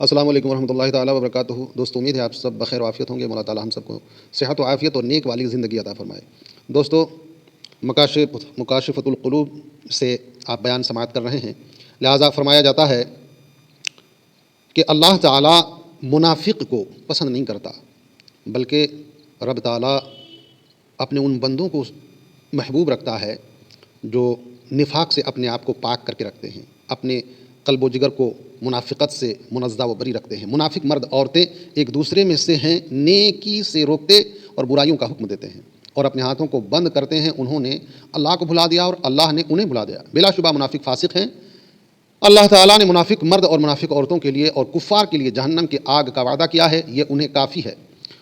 السلام علیکم ورحمۃ اللہ تعالیٰ وبرکاتہ۔ دوستو، امید ہے آپ سب بخیر و عافیت ہوں گے۔ مولا تعالیٰ ہم سب کو صحت و عافیت اور نیک والی زندگی عطا فرمائے۔ دوستو، مکاشفۃ القلوب سے آپ بیان سماعت کر رہے ہیں، لہٰذا فرمایا جاتا ہے کہ اللہ تعالیٰ منافق کو پسند نہیں کرتا، بلکہ رب تعالیٰ اپنے ان بندوں کو محبوب رکھتا ہے جو نفاق سے اپنے آپ کو پاک کر کے رکھتے ہیں، اپنے قلب و جگر کو منافقت سے منزہ و بری رکھتے ہیں۔ منافق مرد عورتیں ایک دوسرے میں سے ہیں، نیکی سے روکتے اور برائیوں کا حکم دیتے ہیں اور اپنے ہاتھوں کو بند کرتے ہیں۔ انہوں نے اللہ کو بھلا دیا اور اللہ نے انہیں بھلا دیا۔ بلا شبہ منافق فاسق ہیں۔ اللہ تعالیٰ نے منافق مرد اور منافق عورتوں کے لیے اور کفار کے لیے جہنم کے آگ کا وعدہ کیا ہے، یہ انہیں کافی ہے،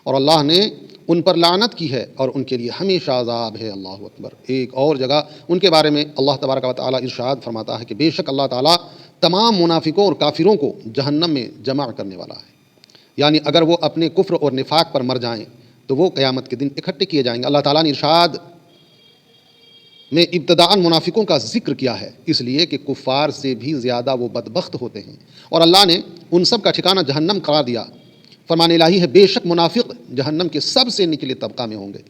اور اللہ نے ان پر لعنت کی ہے اور ان کے لیے ہمیشہ عذاب ہے۔ اللہ اکبر۔ ایک اور جگہ ان کے بارے میں اللہ تبارک و تعالیٰ ارشاد فرماتا ہے کہ بے شک اللہ تعالیٰ تمام منافقوں اور کافروں کو جہنم میں جمع کرنے والا ہے، یعنی اگر وہ اپنے کفر اور نفاق پر مر جائیں تو وہ قیامت کے دن اکٹھے کیے جائیں گے۔ اللہ تعالیٰ نے ارشاد میں ابتداءً منافقوں کا ذکر کیا ہے، اس لیے کہ کفار سے بھی زیادہ وہ بدبخت ہوتے ہیں، اور اللہ نے ان سب کا ٹھکانہ جہنم قرار دیا۔ فرمان الہی ہے بے شک منافق جہنم کے سب سے نچلے طبقہ میں ہوں گے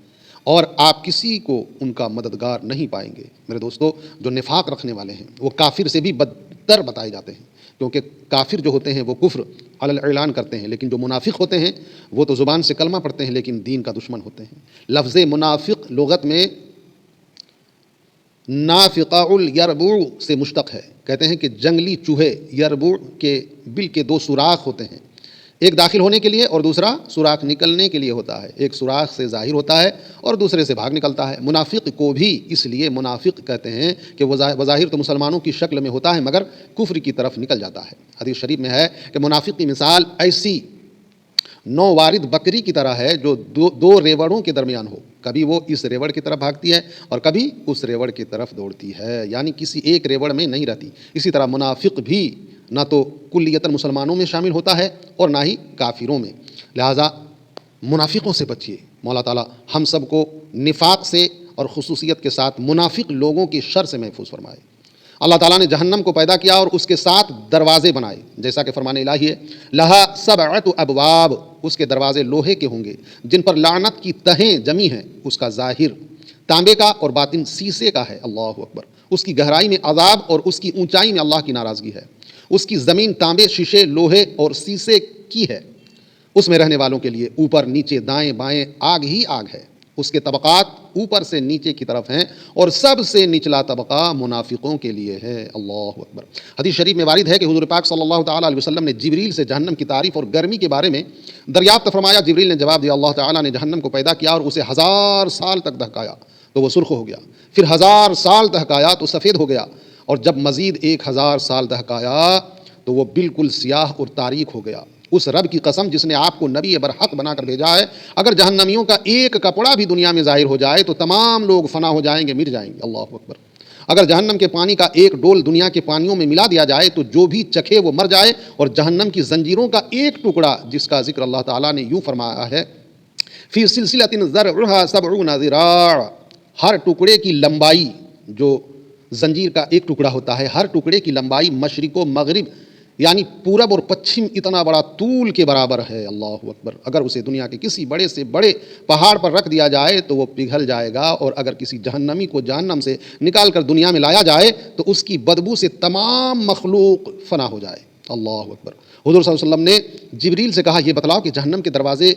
اور آپ کسی کو ان کا مددگار نہیں پائیں گے۔ میرے دوستو، جو نفاق رکھنے والے ہیں وہ کافر سے بھی بدتر بتائے جاتے ہیں، کیونکہ کافر جو ہوتے ہیں وہ کفر علی الاعلان کرتے ہیں، لیکن جو منافق ہوتے ہیں وہ تو زبان سے کلمہ پڑھتے ہیں لیکن دین کا دشمن ہوتے ہیں۔ لفظ منافق لغت میں نافقع الیربوع سے مشتق ہے۔ کہتے ہیں کہ جنگلی چوہے یربوع کے بل کے دو سوراخ ہوتے ہیں، ایک داخل ہونے کے لیے اور دوسرا سوراخ نکلنے کے لیے ہوتا ہے۔ ایک سوراخ سے ظاہر ہوتا ہے اور دوسرے سے بھاگ نکلتا ہے۔ منافق کو بھی اس لیے منافق کہتے ہیں کہ وہ بظاہر تو مسلمانوں کی شکل میں ہوتا ہے مگر کفر کی طرف نکل جاتا ہے۔ حدیث شریف میں ہے کہ منافق کی مثال ایسی نووارد بکری کی طرح ہے جو دو ریوڑوں کے درمیان ہو، کبھی وہ اس ریوڑ کی طرف بھاگتی ہے اور کبھی اس ریوڑ کی طرف دوڑتی ہے، یعنی کسی ایک ریوڑ میں نہیں رہتی۔ اسی طرح منافق بھی نہ تو کلیتاً مسلمانوں میں شامل ہوتا ہے اور نہ ہی کافروں میں، لہٰذا منافقوں سے بچیے۔ مولا تعالیٰ ہم سب کو نفاق سے اور خصوصیت کے ساتھ منافق لوگوں کی شر سے محفوظ فرمائے۔ اللہ تعالیٰ نے جہنم کو پیدا کیا اور اس کے 7 دروازے بنائے، جیسا کہ فرمان الہی ہے لہا 7 ابواب، اس کے دروازے لوہے کے ہوں گے جن پر لعنت کی تہیں جمی ہیں، اس کا ظاہر تانبے کا اور باطن سیسے کا ہے۔ اللہ اکبر۔ اس کی گہرائی میں عذاب اور اس کی اونچائی میں اللہ کی ناراضگی ہے۔ اس کی زمین تانبے، شیشے، لوہے اور سیسے کی ہے، اس میں رہنے والوں کے لیے اوپر نیچے دائیں بائیں آگ ہی آگ ہے۔ اس کے طبقات اوپر سے نیچے کی طرف ہیں اور سب سے نچلا طبقہ منافقوں کے لیے ہے۔ اللہ اکبر۔ حدیث شریف میں وارد ہے کہ حضور پاک صلی اللہ تعالیٰ علیہ وسلم نے جبریل سے جہنم کی تعریف اور گرمی کے بارے میں دریافت فرمایا۔ جبریل نے جواب دیا اللہ تعالیٰ نے جہنم کو پیدا کیا اور اسے 1000 سال تک دہکایا تو وہ سرخ ہو گیا، پھر 1000 سال دہکایا تو سفید ہو گیا، اور جب مزید 1000 سال دہکایا تو وہ بالکل سیاہ اور تاریک ہو گیا۔ اس رب کی قسم جس نے آپ کو نبی برحق بنا کر بھیجا ہے، اگر جہنمیوں کا ایک کپڑا بھی دنیا میں ظاہر ہو جائے تو تمام لوگ فنا ہو جائیں گے، مٹ جائیں گے۔ اللہ اکبر۔ اگر جہنم کے پانی کا ایک ڈول دنیا کے پانیوں میں ملا دیا جائے تو جو بھی چکھے وہ مر جائے، اور جہنم کی زنجیروں کا ایک ٹکڑا جس کا ذکر اللہ تعالیٰ نے یوں فرمایا ہے فی سلسلۃ ذرعها 70 ذراع، ہر ٹکڑے کی لمبائی، جو زنجیر کا ایک ٹکڑا ہوتا ہے، ہر ٹکڑے کی لمبائی مشرق و مغرب یعنی پورب اور پچھم اتنا بڑا طول کے برابر ہے۔ اللہ اکبر۔ اگر اسے دنیا کے کسی بڑے سے بڑے پہاڑ پر رکھ دیا جائے تو وہ پگھل جائے گا، اور اگر کسی جہنمی کو جہنم سے نکال کر دنیا میں لایا جائے تو اس کی بدبو سے تمام مخلوق فنا ہو جائے۔ اللہ اکبر۔ حضور صلی اللہ علیہ وسلم نے جبریل سے کہا یہ بتلاؤ کہ جہنم کے دروازے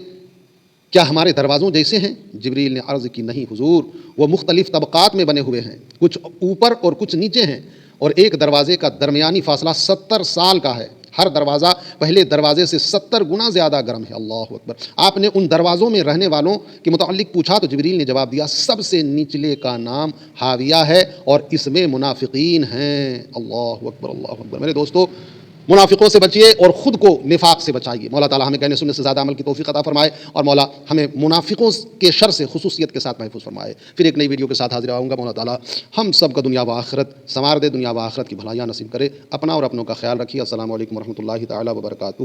کیا ہمارے دروازوں جیسے ہیں؟ جبریل نے عرض کی نہیں حضور، وہ مختلف طبقات میں بنے ہوئے ہیں، کچھ اوپر اور کچھ نیچے ہیں، اور ایک دروازے کا درمیانی فاصلہ 70 سال کا ہے، ہر دروازہ پہلے دروازے سے 70 گنا زیادہ گرم ہے۔ اللہ اکبر۔ آپ نے ان دروازوں میں رہنے والوں کے متعلق پوچھا تو جبریل نے جواب دیا سب سے نچلے کا نام حاویہ ہے اور اس میں منافقین ہیں۔ اللہ اکبر، اللہ اکبر۔ میرے دوستو، منافقوں سے بچیے اور خود کو نفاق سے بچائیے۔ مولا تعالیٰ ہمیں کہنے سننے سے زیادہ عمل کی توفیق عطا فرمائے، اور مولا ہمیں منافقوں کے شر سے خصوصیت کے ساتھ محفوظ فرمائے۔ پھر ایک نئی ویڈیو کے ساتھ حاضر آؤں گا۔ مولا تعالیٰ ہم سب کا دنیا و آخرت سنوار دے، دنیا و آخرت کی بھلائیاں نصیب کرے۔ اپنا اور اپنوں کا خیال رکھیے۔ السلام علیکم ورحمۃ اللہ تعالیٰ وبرکاتہ۔